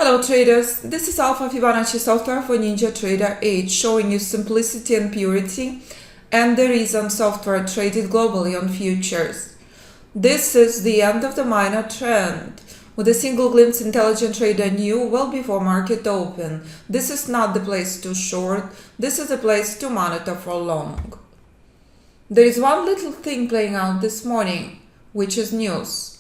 Hello traders, this is Alpha Fibonacci software for Ninja Trader 8, showing you simplicity and purity and the reason software traded globally on futures. This is the end of the minor trend. With a single glimpse, intelligent trader knew well before market open. This is not the place to short, this is the place to monitor for long. There is one little thing playing out this morning, which is news.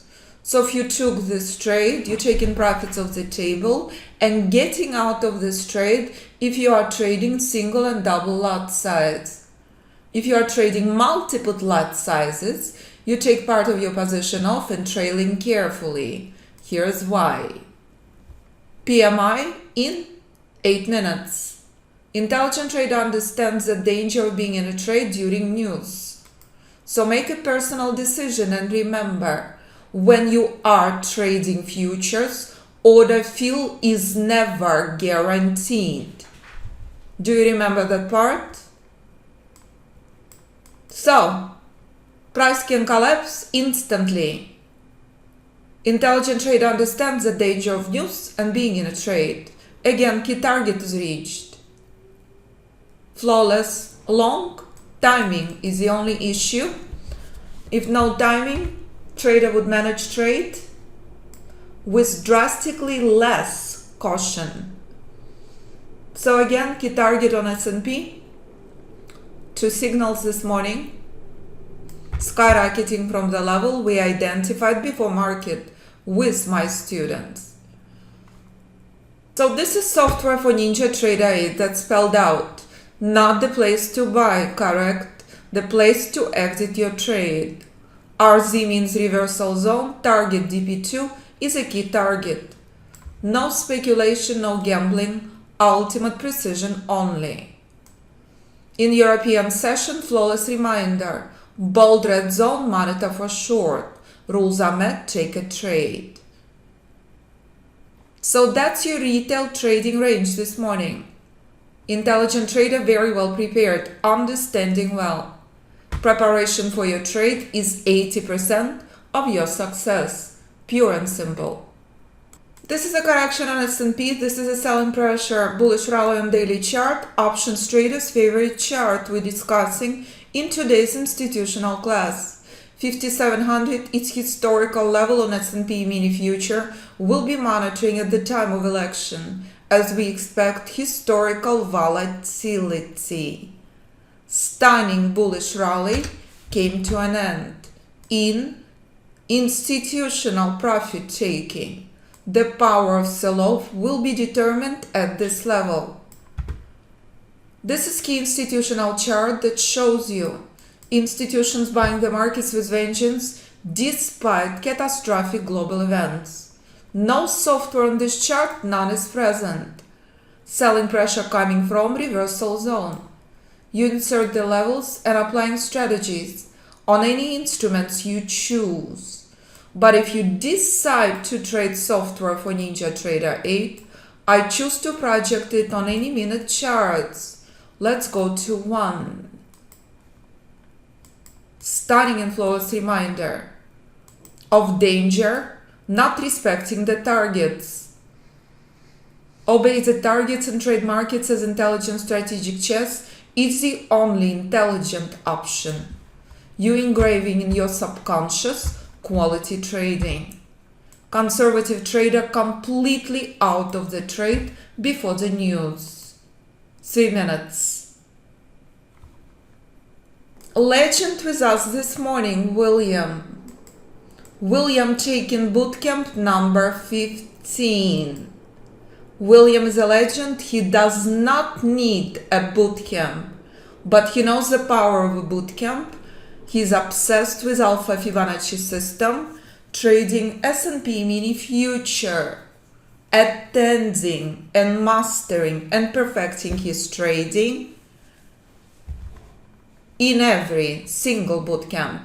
So if you took this trade, you're taking profits of the table and getting out of this trade if you are trading single and double lot size. If you are trading multiple lot sizes, you take part of your position off and trailing carefully. Here's why. PMI in 8 minutes. Intelligent trader understands the danger of being in a trade during news. So make a personal decision and remember, when you are trading futures, order fill is never guaranteed. Do you remember that part? So, price can collapse instantly. Intelligent trader understands the danger of news and being in a trade. Again, key target is reached. Flawless long. Timing is the only issue. If no timing, trader would manage trade with drastically less caution. So again, key target on S&P. 2 signals this morning, skyrocketing from the level we identified before market with my students. So this is software for Ninja Trader 8 that's spelled out. Not the place to buy, correct? The place to exit your trade. RZ means reversal zone, target DP2 is a key target. No speculation, no gambling, ultimate precision only. In European session, flawless reminder, bold red zone, monitor for short. Rules are met, take a trade. So that's your retail trading range this morning. Intelligent trader very well prepared, understanding well. Preparation for your trade is 80% of your success. Pure and simple. This is a correction on S&P. This is a selling pressure, bullish rally on daily chart. Options traders' favorite chart we're discussing in today's institutional class. 5700, its historical level on S&P mini future, will be monitoring at the time of election as we expect historical volatility. Stunning bullish rally came to an end in institutional profit taking. The power of sell-off will be determined at this level. This is key institutional chart that shows you institutions buying the markets with vengeance despite catastrophic global events. No software on this chart, none is present. Selling pressure coming from reversal zone. You insert the levels and applying strategies on any instruments you choose. But if you decide to trade software for Ninja Trader 8, I choose to project it on any minute charts. Let's go to 1. Stunning and flawless reminder of danger, not respecting the targets. Obey the targets and trade markets as intelligent strategic chess. It's the only intelligent option. You engraving in your subconscious quality trading. Conservative trader completely out of the trade before the news. 3 minutes. Legend with us this morning, William. William taking bootcamp number 15. William is a legend. He does not need a bootcamp, but he knows the power of a bootcamp. He's obsessed with Alpha Fibonacci system, trading S&P mini future, attending and mastering and perfecting his trading in every single bootcamp.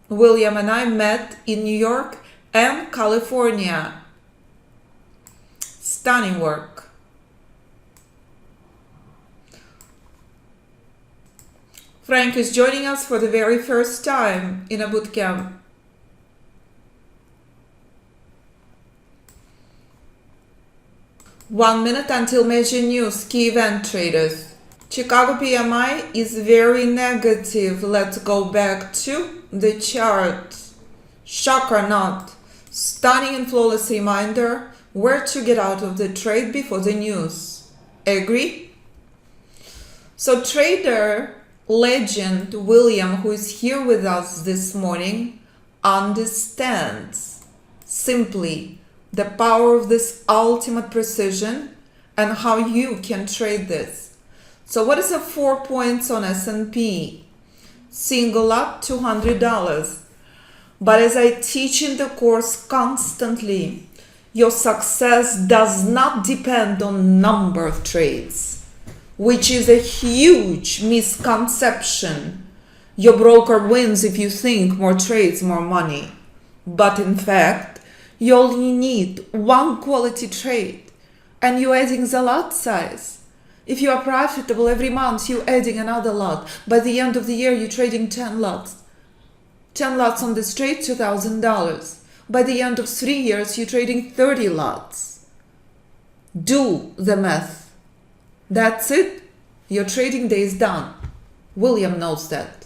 William and I met in New York and California. Stunning work. Frank is joining us for the very first time in a bootcamp. 1 minute until major news, key event traders. Chicago PMI is very negative. Let's go back to the chart. Shock or not, stunning and flawless reminder where to get out of the trade before the news. Agree? So trader legend William, who is here with us this morning, understands simply the power of this ultimate precision and how you can trade this. So what is the 4 points on S&P? Single up $200. But as I teach in the course constantly, your success does not depend on number of trades, which is a huge misconception. Your broker wins if you think more trades, more money. But in fact, you only need one quality trade and you're adding the lot size. If you are profitable every month, you're adding another lot. By the end of the year, you're trading 10 lots. 10 lots on this trade, $2,000. By the end of 3 years, you're trading 30 lots. Do the math. That's it. Your trading day is done. William knows that.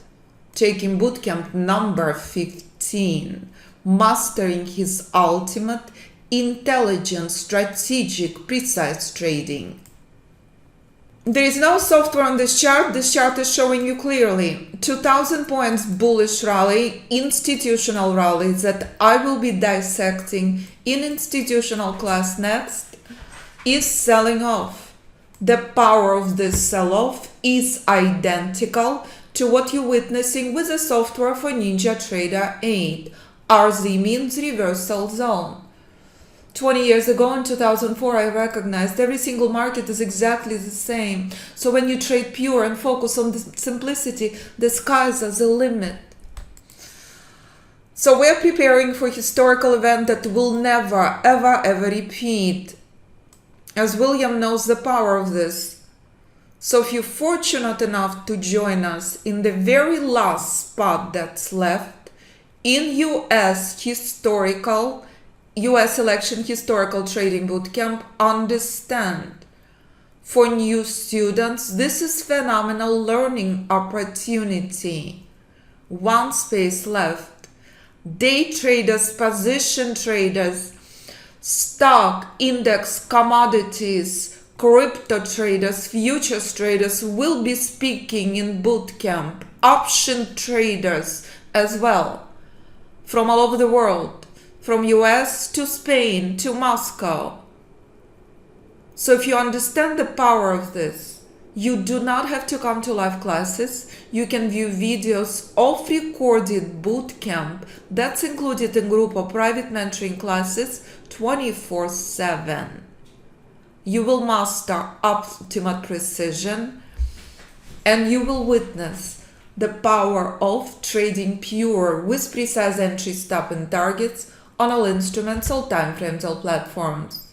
Taking bootcamp number 15. Mastering his ultimate, intelligent, strategic, precise trading. There is no software on this chart. This chart is showing you clearly 2,000 points bullish rally, institutional rally that I will be dissecting in institutional class next, is selling off. The power of this sell-off is identical to what you're witnessing with the software for NinjaTrader 8. RZ means reversal zone. 20 years ago in 2004, I recognized every single market is exactly the same. So when you trade pure and focus on the simplicity, the skies are the limit. So we're preparing for a historical event that will never, ever, ever repeat. As William knows the power of this. So if you're fortunate enough to join us in the very last spot that's left, in US election historical trading bootcamp, understand, for new students, this is phenomenal learning opportunity. One space left. Day traders, position traders, stock, index, commodities, crypto traders, futures traders will be speaking in bootcamp. Option traders as well. From all over the world, from US to Spain to Moscow. So if you understand the power of this, you do not have to come to live classes. You can view videos of recorded bootcamp that's included in group or private mentoring classes 24/7. You will master ultimate precision and you will witness the power of trading pure with precise entry, stop and targets on all instruments, all time frames, all platforms.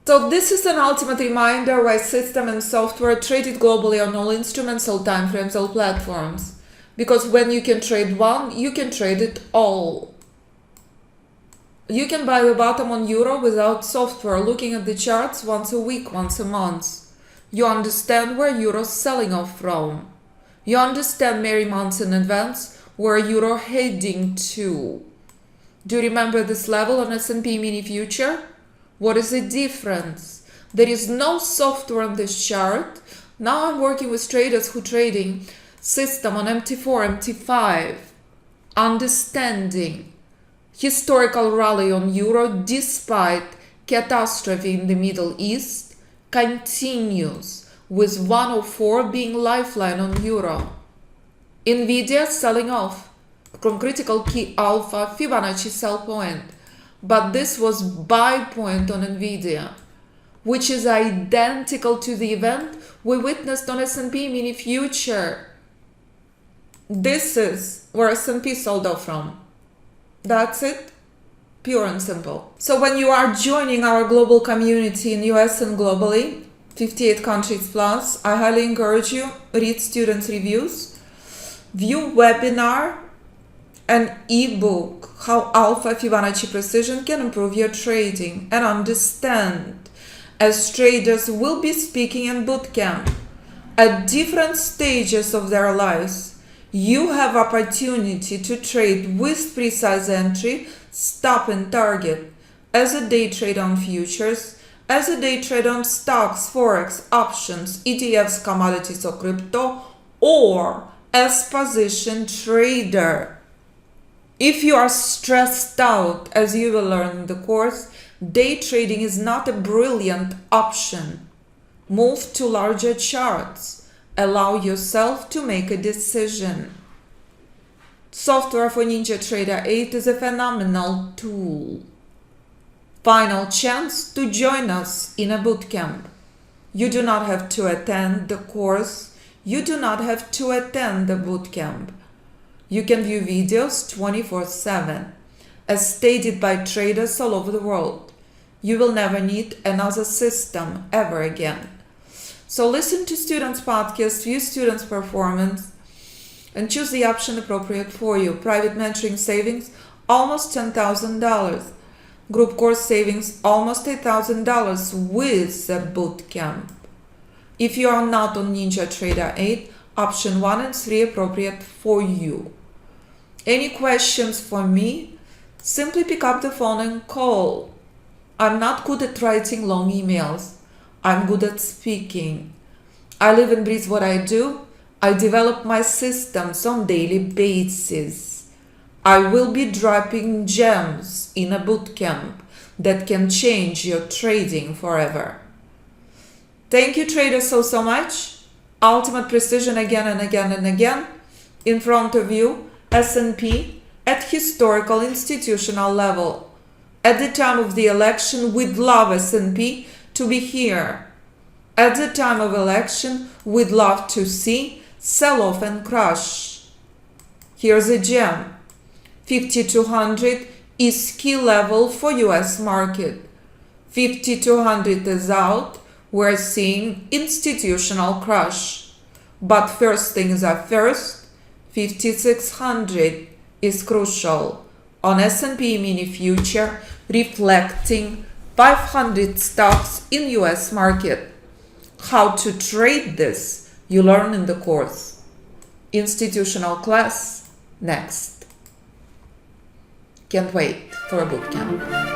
So this is an ultimate reminder why system and software traded globally on all instruments, all time frames, all platforms. Because when you can trade one, you can trade it all. You can buy the bottom on euro without software, looking at the charts once a week, once a month. You understand where euro's selling off from. You understand many months in advance where euro heading to. Do you remember this level on S&P mini future? What is the difference? There is no software on this chart. Now I'm working with traders who trading system on MT4, MT5. Understanding historical rally on euro despite catastrophe in the Middle East continues, with 104 being lifeline on euro. Nvidia selling off from critical key Alpha Fibonacci sell point, but this was buy point on Nvidia, which is identical to the event we witnessed on S&P mini future. This is where S&P sold off from. That's it. Pure and simple. So when you are joining our global community in US and globally, 58 countries plus, I highly encourage you, read students' reviews, view webinar and ebook, how Alpha Fibonacci Precision can improve your trading, and understand as traders will be speaking in bootcamp. At different stages of their lives, you have opportunity to trade with precise entry, stop and target, as a day trade on futures, as a day trade on stocks, forex, options, ETFs, commodities or crypto, or as position trader. If you are stressed out, as you will learn in the course, day trading is not a brilliant option. Move to larger charts. Allow yourself to make a decision. Software for NinjaTrader 8 is a phenomenal tool. Final chance to join us in a bootcamp. You do not have to attend the course. You do not have to attend the bootcamp. You can view videos 24/7, as stated by traders all over the world. You will never need another system ever again. So listen to students' podcasts, view students' performance, and choose the option appropriate for you. Private mentoring savings, almost $10,000. Group course savings, almost $8,000 with the bootcamp. If you are not on NinjaTrader 8, option 1 and 3 appropriate for you. Any questions for me? Simply pick up the phone and call. I'm not good at writing long emails. I'm good at speaking. I live and breathe what I do. I develop my systems on daily basis. I will be dropping gems in a bootcamp that can change your trading forever. Thank you, traders, so much. Ultimate precision again and again and again. In front of you, S&P at historical institutional level. At the time of the election, we'd love S&P to be here. At the time of election, we'd love to see sell-off and crash. Here's a gem. 5200 is key level for US market. 5200 is out. We're seeing institutional crash. But first things are first, 5600 is crucial on S&P mini future, reflecting 500 stocks in US market. How to trade this, you learn in the course. Institutional class, next. Can't wait for a bootcamp.